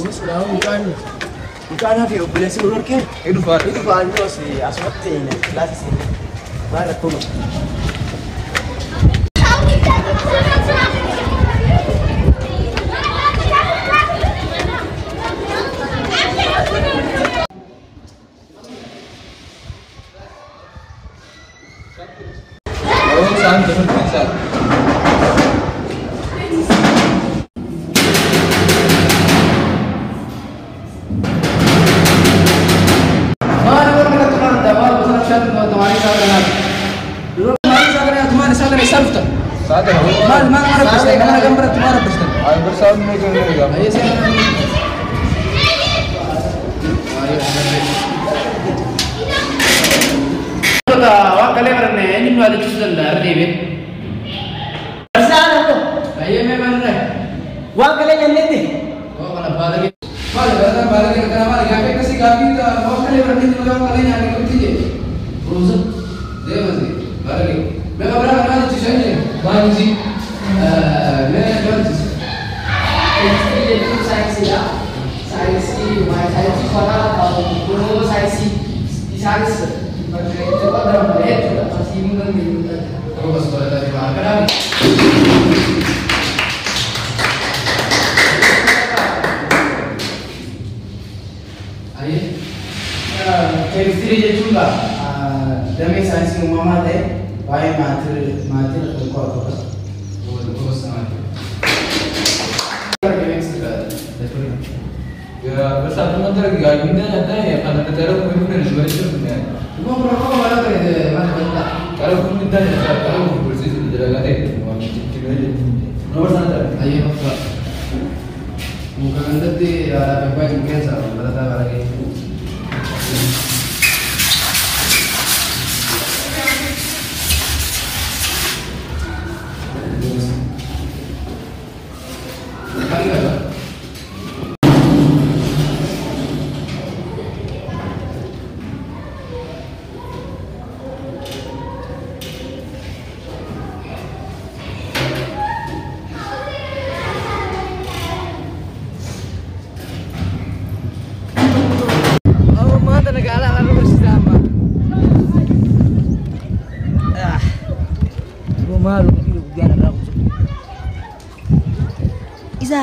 sudah bukan hafi boleh seluruh ke itu far itu sih asmat ini kelas ini mana tuh sangat bisa.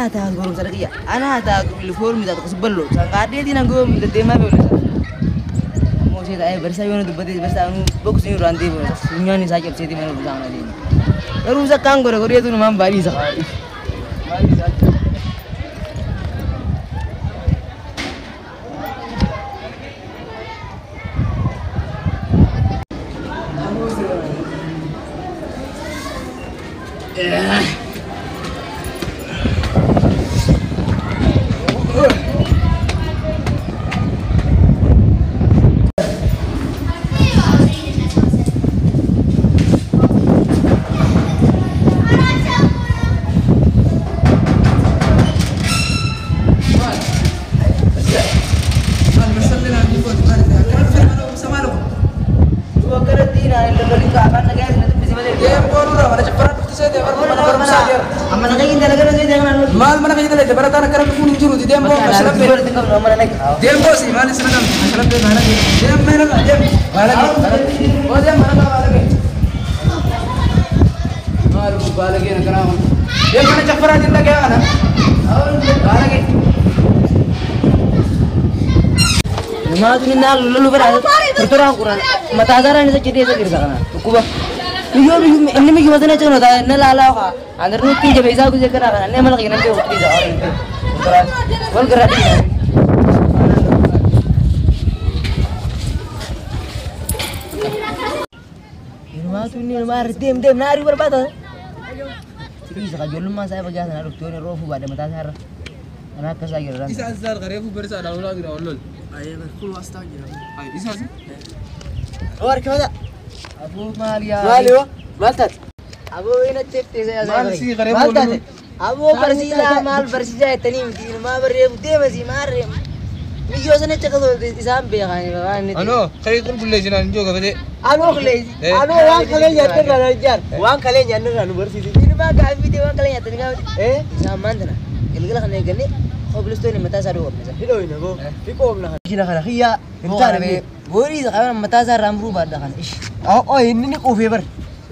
Tahan gurung sadar iya, anak tak uniform itu aku sebel loh. Sangka dia di nanggung minta tema boleh. Mau saya tanya bersama itu berarti bersama bagus ini rantai boleh. Punya nih sakit saya di mana bersama dia. Terus sekarang gua dia tuh nama Bali sekali. Bali saja. Lalu berada terturang kurang mata azaran ini saja dia sana. Kuba, ini mungkin macamnya cakap nada, nelalau ka. Andar nuti jadi bisa aku cakap kan, ini malah kita nanti waktu bisa orang itu. Terus, gerak dia. Ini mah tu ini mah dem nari berbata. Jadi sekarang jual rumah saya bagian sana, tuh ini rofu pada mata azar. Anak kesal gitu kan. Isa azar karefu bersa ada ulah gitu ulul. Ayo, full wasta aja. Ayo, isa sih. Luar kemana? Abu Maria. Malio, maltat. Abu ini cek saya. Mal sih karefu ulul. Abu bersih mal bersih aja tadi mungkin mah berdebu masih marah. Minggu sana cek kalau sampai kan. Ano, kayak itu boleh jalan juga kali. Ano boleh. Ano uang kalian nyater belajar. Uang kalian nyater anu bersih. Ini mah kami dia uang kalian nyater kan. Zaman mana? Gila kan gini. qoblistooni mataa isaa dhuu qabnisa. Hidhooyina goo. Hiqoomna kana. Kina kana kiyyaa. Hintaane be boori qaban mataa isaa raamruu baadda kana. Oo inni ni quufee bar.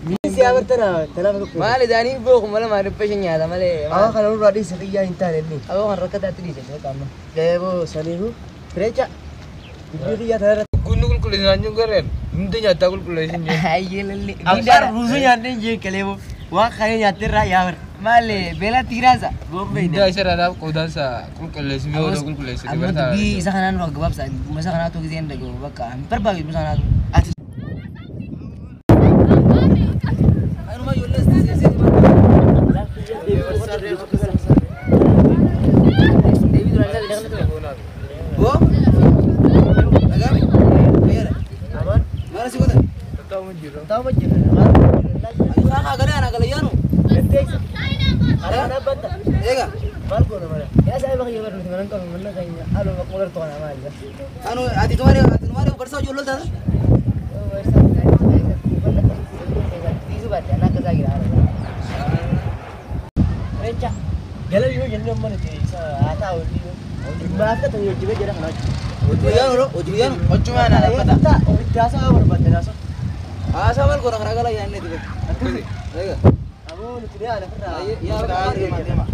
Misi abartana talafa tokko. Maali daanii booku malee maali peshe nyaata malee. Awa kana nurraa dhiisa kiyyaa hin taane inni. Aboo kan rakkataatti dhiise qaama. Deeboo saniiru. Fireecha. Bibbii kiyyaa tanarratti. Gunnu qulqulleessinaan jiru gareen hundi nyaattaa qulqulleessin jiru. Ayyeelalli. Abdaan ruusu nyaatee hin jeen kaleebo. Waan kana nyaatee irraa yaabar. Maali beela tiraasa. Hundaa isa irraa qoodaansa qulqulleessin yoo ta'u qulqulleessin Amma dubbii isa kanaan waa gabaabsa. Masa kanaatu gisee hin dhagahu bakka hin barbaadu masa kanaatu. Ati. Anuma ijoollee seesee Tahu macam Sana agak ada anak kalian. Ada banta. Ega. Balkon mana? Ya saya pakai baru dengan kau mana kayaknya. Halo, aku mau bertemu nama aja. Anu hati kemarin bersau jual dah. Oh, bersau. Tisu baca nak kesagi ada. Recak. Galau juga jadi mana sih? Saya tahu dia. Bahas kan tuh juga jarang nak. Ujian. Cuma anak apa tak? Biasa berbaca nasa. Asal kurang ragala ya ini tuh. Ega. Amu nu tidak ada pernah. Ya,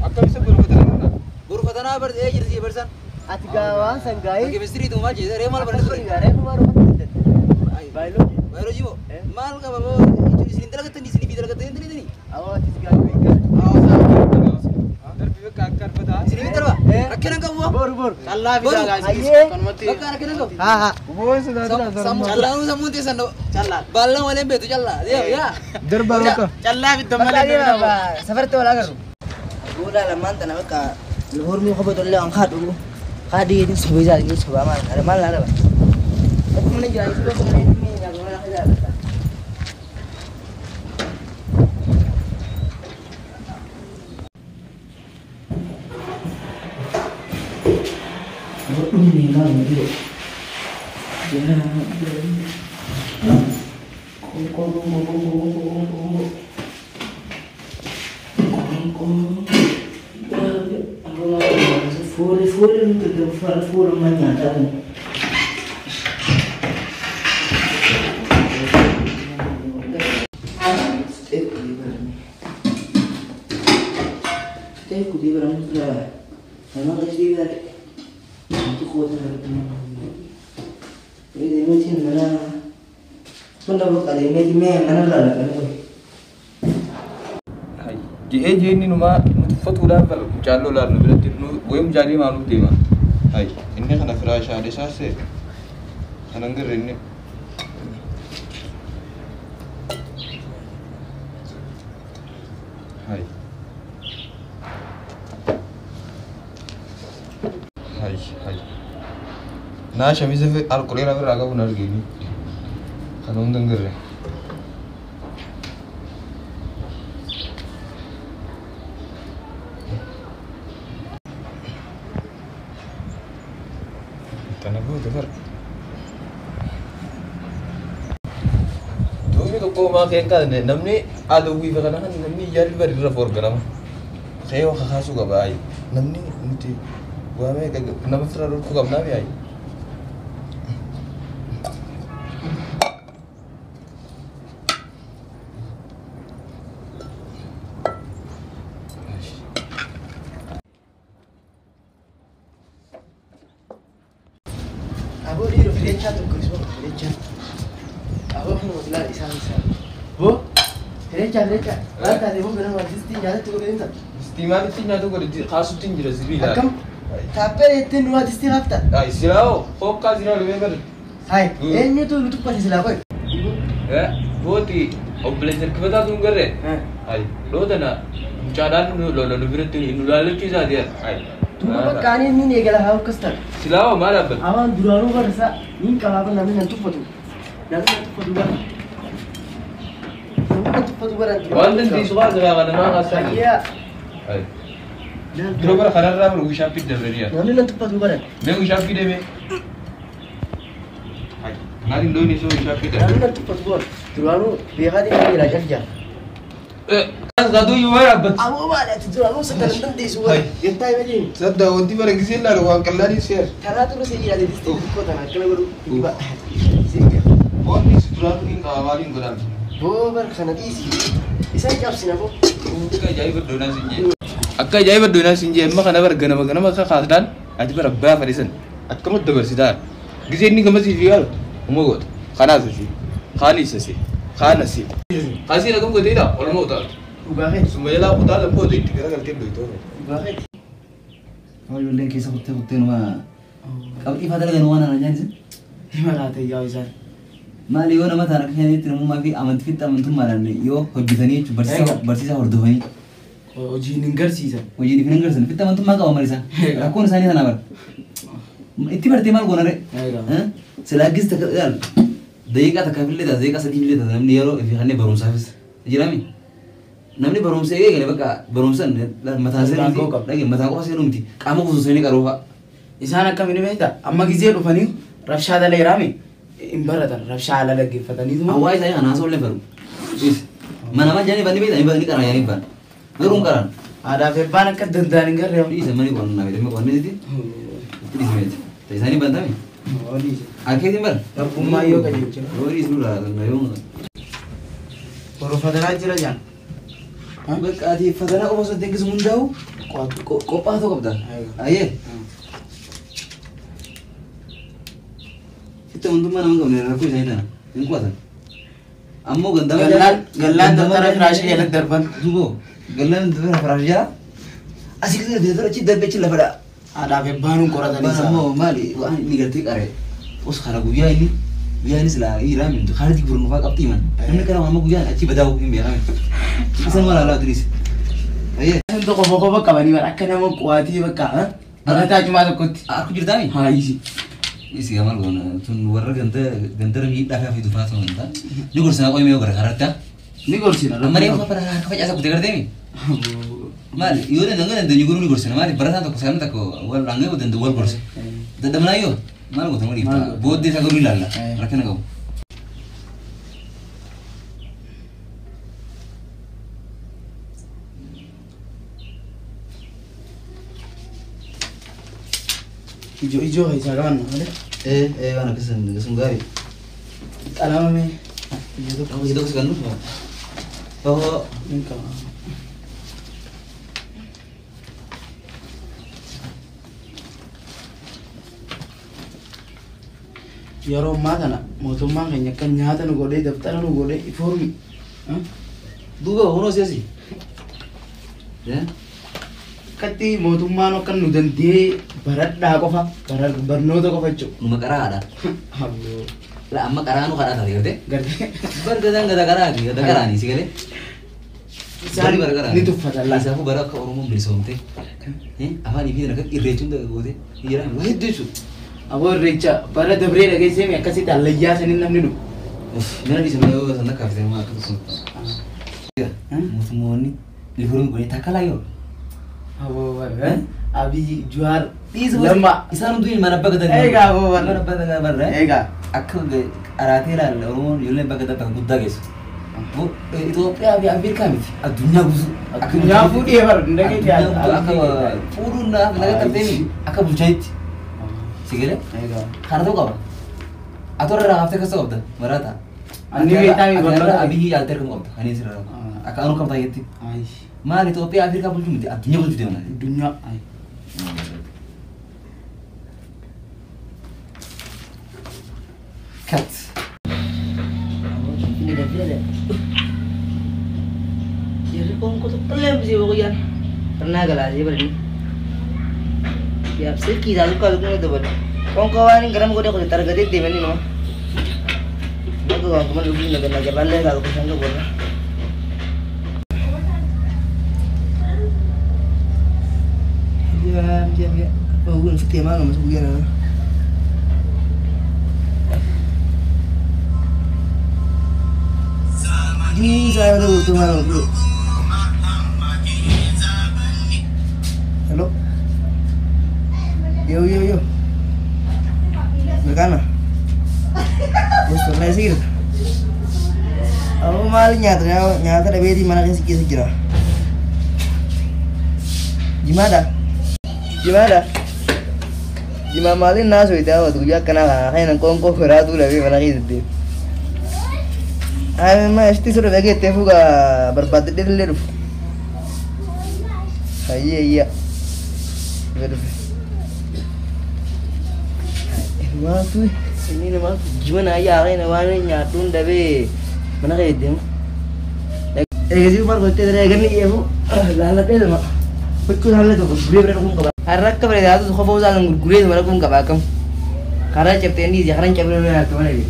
Akka bisa guru fatana. guru fatana ber jadi bersan. Atigawan sanggai. Chemistry tuh mah jadi remal ber Betul enggak? Aku baru kan. Bailo. Baru jibo. Mal ka babo di sini talaga di sini bidal ka ini. Awak atigawan weekend. Dar biwe kakar fata. Sini bidal ba? Rakkenan ka buah. Bor. Allah bisa guys. Konmati. Bakka rakkenan ka. Ha. Wo sudah Challa nu samunti sando. Challa. Ballang wale betu challa. Ya. Dar baru ka. Challa bidal male. Safar to wala garu. Gula laman tanah ka. Luhur mu khabat wala ang khat dulu. Kadi ini sebeja ini sebab mana? Ada mal ada. Aku mana jadi itu sebenarnya ini yang mana ada. Ini malam itu. Ya. Full menyatakan. Stay ku di barang sudah. Memang kasih dia. Itu kuat teman. Ini macam mana? Pendapat kali ini mana lah kan? Jee inni numa fatuudhaan jaallo laannu biratti goyim jaalii maanuuf deema. Inni kana firaashaalee isaase kanan garre inni. Naa shamiza alquree lafa irraa qabu argini. Kana hundan garre. Koma kayak kan namni ada wifi kan namni jari bari rapor garam kayak wah kasu gak baik namni nanti gua me kayak nama terlalu ku gak nabi ay Abu di Firenca tuh guys, Firenca. Abu mau bilang di sana. Bu, Firenca. Rata deh mau bilang wajib tinggal tuh Firenca. Istimewa itu nyatu gua di kasu tinggi dari sini lah. Akam, tapi itu nuat istilah apa? Istilah, fokus istilah lebih ber. Hai, ini tuh lutuk pas istilah apa? Boti, belajar kebetulan tuh enggak deh. Hai, lo dana, cadang lo berarti ini lalu kisah dia. Hai. Tuh kan ini nih kalau harus kestar. Silau mana ber? Awan dulu kan sa, ini kalau apa namanya nanti foto. Nanti foto bar. Nanti foto bar. Wanten di suka juga kan nama asal. Iya. Hai. Dulu ber kanan ram lu bisa pit dari dia. Nanti foto bar. Dia bisa pit deh. Hai. Nanti lo nih so bisa pit. Nanti foto bar. Dulu biar dia ini raja aja. Gadu yu waya bat. Abo maala tujuh abo sekarang nanti semua. Yang tahu aja. Sadda wanti bara gisin la wan kallani share. Karena tu masih ada di situ kota nak kalau baru tiba. Wanti surat ni kawarin godan. Oh berkena isi. Isai jawab sini abo. Akka jaiba dona sinje ma kana bar gana magana ma ka khasdan ati bar ba farisan at kamut da barsidan gize ni gama si fiyal mo got khana si khali si khana si khasi na gum go deida wala mo ta Ubahet. sumela ko ta lam ko de tigara gal tembe to Ubahet. Kalau boleh kisah kutte nama. Kau ifa dalam nuana nanya sih. Gimana tuh ya Izan? Mali yo nama tanah kaya ni terus mau mafi aman fit aman tu maran ni yo hojitani bersisa ordo hai. Oh jiningar sih Izan. Hojit di finger sen fit aman tu maga omar isa. Aku nisani sana bar. Itu berarti mal guna re. Selagi setelah kan. Dayika tak kafir leda dayika sedih leda namni yaro ifi khane barum service. Jirami. Namni barum se gele baka barum san mata se lagi mata ko se numti. Kamu khusus ini karuha. Izan akka mini beta. Amma gize rufani rafsha da leirami. Imbaratan rafsha ala lagi fatani tu. Awai saya anak soalnya baru. Is. Mana mana jadi bani beta ini karena yani ban. Barum karan. Ada feban akka dandan ngar ya. Is mani kon na beta me kon ni ti. Ini semet. Tapi sani ban tami. Oh ni. Akhir timbar. Rumah yo kaji. Ori sura na yo. Baru fatana jira jan. Bek adi fatana ko masa tengis mundau. Ko pa to kapta. Aye. Kita untuk mana enggak benar aku saya tanah. Yang kuatan. Ammo ganda Galan tara frashi elak darban. Zubo. Galan tara frashi ya. Asik dia tara cid darbe cila pada. Ada feban kora tadi. Ammo mali wah ini gerti kare. Us khara guya ini. Guya ini sela iram itu khara di burung fak apti man. Ini kana ammo guya aci badau ini ya. Isan wala la tulis. Aye. Untuk kopo kabani bar akka nama kuati baka. Agata cuma takut. Aku cerita ni. Ha isi. Isi amal gona tun warra ganta mi dafa fi dufato nta jugor sana koy me ogara karata Ni golsina. amari ko para ka fa jasa kutegar demi mal yore nanga nda jugor ni gorsina mal barata to kusana ta ko wal range ko nda wal gorsi da damna yo mal ko tamari bod de sagor lalla rakena ko Ijo hai sagawan ada. ana kesan gari Alama me. kamu itu kesan lu oh Inka. Yaro matana mootummaan keenya kan nyaata nu godhee daftara nu godhee ifoormi. duga hono sesi ya Katti mootummaan akka nu dandee baradhaa qofa barnoota qofa jechuudha. numa qarada Halloo. la amma qaranu qarata garte Gartee. bargadan gada qarati gada qarani sigale Isaan ni tuffatan laata. Isafu bara akka oromoon bilisoomte afaan ifii akka irreechuun goote jira waa hedduu jechuudha. Aboo irreecha bara dabree dhageessee akkasitti allayyaa saniin namni dhufu. Mana di sana yo sana kafe sama aku tuh. Ya, musuh libur gue tak kalah yo. Aboo Abi Juar Lama. Isaan tuh mana baga tadi? Ega aboo Mana baga tadi mana? Ega. Aku ge arati lah, orang yulen baga tadi tak buddha guys. Bu itu apa Amir kami? Adunya gusu. Adunya fudi ya baru ndake dia. Aku fudun na naga terteni. Aku bujait. Sigile? Ega. Karena tuh kau. Atau orang hafte kasih kau marata. Ani beta mi gonda abi alter kamu kau. Ani sih orang. Akan orang kau tanya itu. Ai. Mal itu apa Amir kau bujum itu? Adunya bujum dia mana? Dunya ai. Cut. Ini dah bila dah. Jadi kau tu pelan sih pokoknya. Pernah galah sih berani. Ya, sedikit lalu kalau kau tu ber. Kau kawan ini geram kau dah kau target dia mana no? Aku kau kemana dulu naga balik kalau kau sanggup boleh. Ya. Oh, gue setiap malam masuk hujan. Ini saya ada butuh malam dulu. Halo. Yo. Berkana. Bos terlesir. Aku malah nyata deh di mana sih kira. Gimana? Gimana malin nasu itu waktu dia kenal kan kongko feratu lebih mana gitu. Memang esti sudah bagi tefu ga berbatik dia dulu. Iya. Betul. Maaf ini nama gimana ya kan namanya nyatun tapi mana kayak dia. Sih baru kita dari gini ya bu. Lalat itu mak. Betul hal itu gurih berapa kau? Harap kau berada tu kau bawa jalan gurih mana kau kau bakam. Karena cepet ini jangan cepet mana tu mana ni.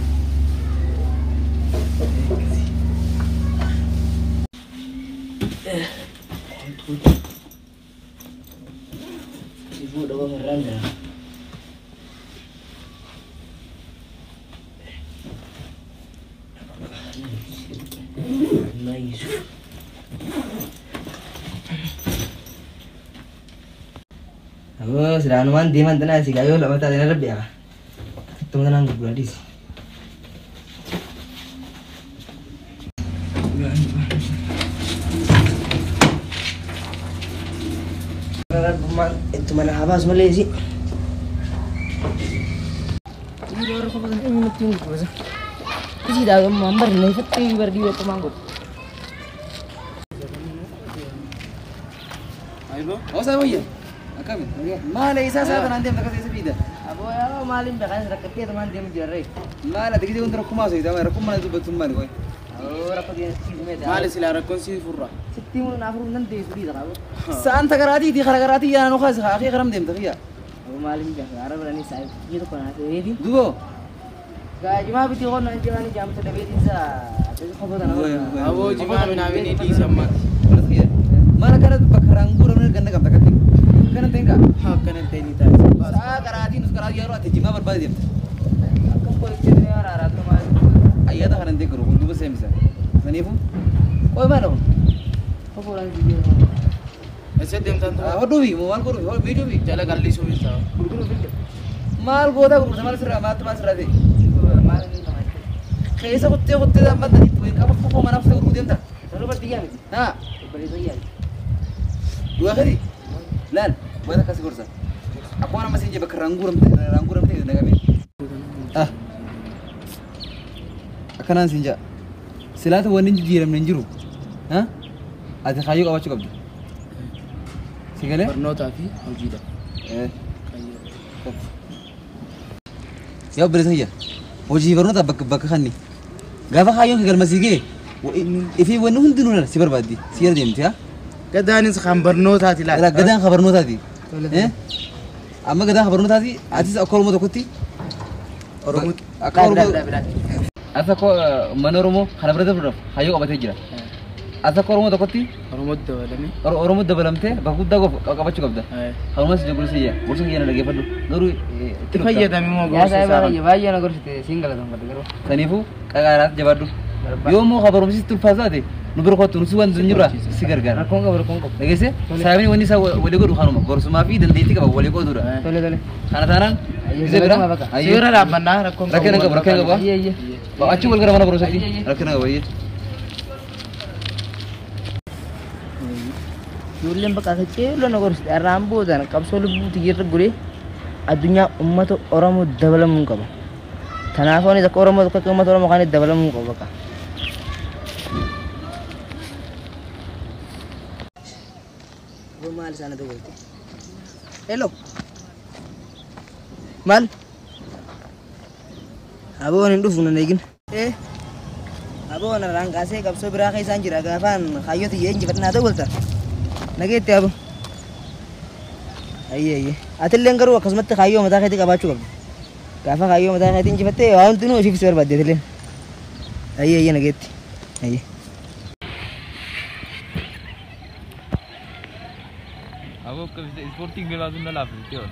Ibu dah berang dah. Nice. Sudah anuan dia mantan sih kayu lama tak ada lebih ya. Tunggu nang bulan dis. Itu mana habas Malaysia. Ini orang kau pun ini mungkin apa? Kisi dah mambar ni, tapi berdua pemanggut. Ayo, oh saya boleh. Akam, mana isa saya nanti yang dekat sebida. Abo ya malin bekas rakyat teman dia menjerai. Mana tadi kita untuk rumah saya, tapi rumah itu betul mana kau? Oh rakyat dia sih semeda. Mana sila rakon si furra. Setimu nafur nanti sebida kau. Saan tagarati di karati ya anu khas akhi karam dem takia. Abo malin bekas arah berani saya itu kau nanti ini. Duo. Gak cuma betul kau nanti mana jam sudah beti sa. Tapi kau betul nak. Abo cuma minawin ini sama. Mana kana bakaranggur mana ganda kam takati. Kana tengka. Ha kana teni ta. Sa karati nus karati yaro ati jima berbadi dem. Aku boleh cerita arah tu malin. Ayah dah kana tengka ru dua sem sa. Manifu? Oh mana? Kau pulang video. ऐसे देम था तो और भी मोबाइल को और वीडियो भी चला कर ली सुविधा था Guru video. माल गोदा को समाल सर मात मात सर दे Malin ni tamai. कैसे कुत्ते दा मत नहीं तू इनका को मना से को देम था Lalu bertiga ni. हां Beri tu ya. dua kali lan buat kasih kursa aku orang masih jaga rangguram teh dengan kami akanan sinja silatu wanin jiram nenjuru ha ada kayu kawa cukup sigale برنوتا في موجودة يا بريس هي وجهي برنوتا بك خني غافا خايون كل مسيجي وفي ونهن دنونا سيبر بادي سير ديمتي ها قداني سخان برنوتا تلا لا قدان خبرنو تادي اما قدان خبرنو تادي اتيس اكل مو تكتي أورمو اكل اتاكو منورمو خربرت برف هايو ابته جرا اتاكو مو تكتي أورمو دولمي أورمو دبلمته باكودا قبچو قبدا خرمس جبرسيه ورسيه انا لغي فدو دورو تفيا دامي مو Ya saya bawa ya bayar nak urus single tu pada karo. سنيفو قغارات جبادو يومو خبرو مسي تلفازاتي نبر خو تنسوان زنجرا سيغرغار Rakong kau rakong kau. لغيسه سامي وني سا ولي غدو خانو غورس ما في دنديتي كبا ولي غدو Tole. خانا تانان زبرا سيورا لا بنا ركون ركنا با Iya. اچو ول غرا منا برو سكي ركنا با يي Yulian bekas kecil lo nak urus rambut dan kapsul buti gure. Adunya umat orang mu dalam muka ba. Tanah ni tak orang mu tak umat orang makan dalam muka ba. Wo mal sana tu bolte. Hello. Mal. Abo ni duf na negin. Abo na rang kasi kapsul berakai sanjira gafan khayot yen jibat na tu bolta. Nagit ya abo. Iya. Atil yang karu akas mati kayu mata kati kabacu kab. Kafa kayu mata kati inci mati. Awam tu nu sih besar bade atil. Iya nagit. Iya. abo कभी स्पोर्टिंग में लाजुन ना लाभ क्यों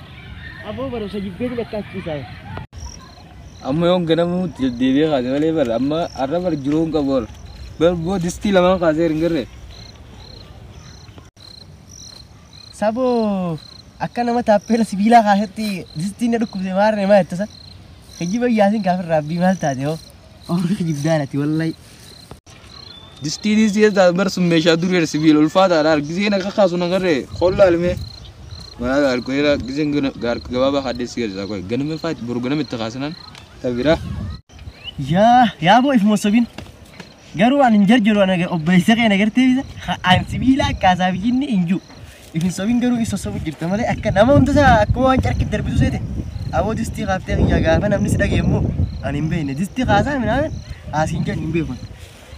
Abo baru saja beli dekat saya. अम्मा यों गना मु देवी का जगह पर अम्मा अर्रा पर जुरों का बोल वो दिस्ती लगा का जे रिंगर रे Sabo akan nama tapela sibila kaheti distina duk semar ne ma etasa kajiba yasin kafir rabbi mal ta deo और kajib dana ti wallahi Distii siya barsum meeshaa dureer sibiil ulfaataadha giseen akka kaasu nagarree qollaa ilmee mana alkoolaa giseen gabaabaa haddeessi galcha koy ganame faati boru ganame itti kaasinan tabira. Yaa boo ifuma sobiin garuu waan hin jarjaru waan obboleessa kee nagartee bisa aan sibiila akkaasaa biyyinni hin jiru ifin sobiin garuu isa sobu jirta malee akka nama hundasaa akkuma waan carqii darbitu seete aboo distii qaaftee kiyya gaafa namni si dhageemmoo ani hin beekne distii kaasaa minaamin asiin jedhu hin beekon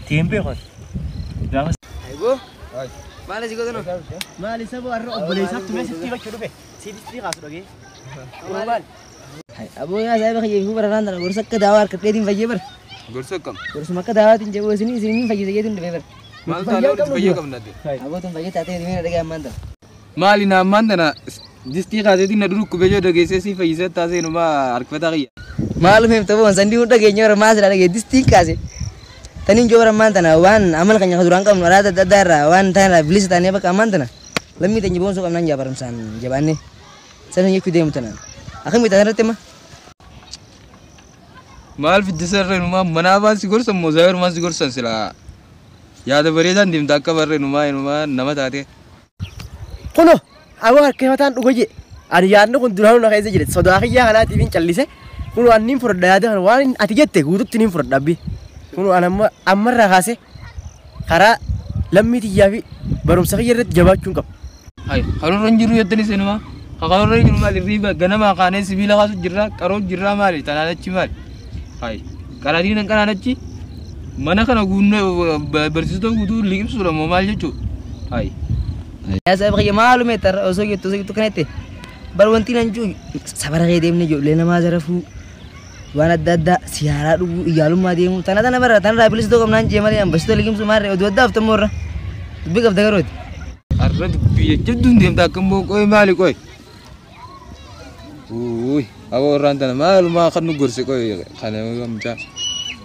teen beekon gaafa. Ayibo maal si godhano maal isa boo har'a obboleessaaf tumee sitti bakka dhufe si distii kaasu dhagee maal aboo yaa saayiba kiyya ifuu bararaan tana gorsa akka daawaa harkadheetiin fayyee bara. Gorsa kam? Gorsuma akka daawaatiin jaboo isiniin fayyisa jeetiin dhufee bara. Maal taanaa fayyee qabna de? Abootuun fayyee taatee dhimee dhagee ammaan tana. Maali na ammaan tana distii kaaseetiin na duru kubejoo dhageessee si fayyisee taasee numa harkifataa kiyya. Maal feemta boon sandii hunda keenya bara maas dhagee distiin kaase. Taniin joo bara ammaan tana waan amala kan nyaata duraan qabnu alaata adda addaa irraa waan taanaa bilisa taanee bakka ammaan tana lammii teenya boonsuu qabnaan jaabaramsaan jabaannee sanan jechuu deemu tanaan akkamitti tanarratti ma. Maal fiddisarree numa manaa baan si gorsan moo zaayirumaan si gorsan silaa yaada bareedaan deemta akka barree numa nama taate. Kuno aboo harka mataan dhugo je ani yaadni kun duraan na keessa jire sodaa kiyyaa kanaatiif hin callise kuno anniin fudhadha yaada kana waan ati jette guututti niin fudhadha abbii kuno an ammarraa kaase karaa lammii tiyyaa fi barumsa kiyya irratti jabaachuun qaba. Hai karoora hin jiru jettanii seenuma karoora hin jiru maali riiba ganama kaanee sibiila kaasu jirra qaroo jirra maali tanaanachi maali. Hai qaraatiin kanaanachi mana kana guunnee barsiisota guutuu liqimsuudha moo maal jechuudha. Hai. Yaa saayiba kiyya maalume tarra osoo jettu kanatti bar wanti nan juu sabara kee deemne ijoollee namaa zarafuu waan adda addaa siyaaraa dhuguu iyyaalummaa deemuu tana bara tanarraa bilisitoo qabnaan jee malee ambasitoo liqimsuu maarree oduu addaa aftamoo irra dubbii qabda garooti. Arra biyya jadduun deemta akka immoo qoy maali qoy. Uy aboo irraan tana maalumaa kan nu gorse qoy kana mucaa.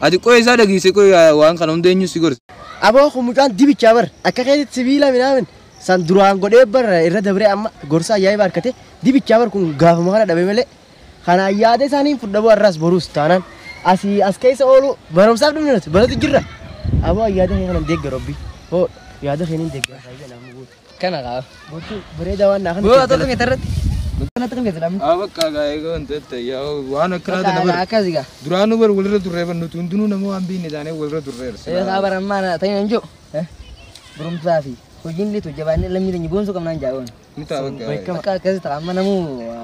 Ati qoy isaa dhageesse qoy waan kana hunda eenyu si gorse. Aboo kun mucaan dibichaa bar akka keessatti sibiila minaamin san duraan godhee bar irra dabree amma gorsa ajaa'ibaa harkate dibichaa bar kun gaafuma kana dhabe malee kana yaada isaaniin fudhabuu har'aas boruus taanaan asii as keessa oolu barumsaaf dhumne nuti baratu jirra aboo yaada kee kana deeggaru rabbi hoo yaada kee niin deeggara faayidaa namu guutu Kana kaa. bareedaa waan naa kan Boo atoo kan tarratti. Kana takkan biasa damu. Bakka gaa'ee wanti ta'e yaa waan akkana ta'e Kana akkas gaa. duraanuu bar walirra turree bannu hundinuu nama waan biinne taanee walirra turreera. Sabar mana tanya anjo. Berumsa fi. Hojiin litu jabaanee lammii tanya boonsu qabnaan jaawwan. Ni ta'a bakka. Bakka akkas ta'a amma namu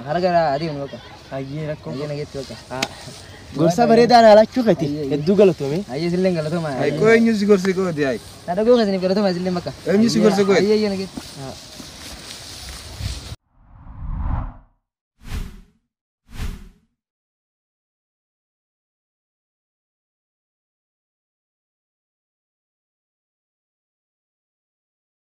haraga adeemu bakka. hayyee rakkoo Hayyee nageetti bakka. gorsa bareedaa naa laachuu kati hedduu galatoome Hayyee silleen galatoma. Ay ko eenyu si gorse ko di ay. Nada goo kasini galatoma silleen bakka. Eenyu si gorse ko. Hayyee nageetti.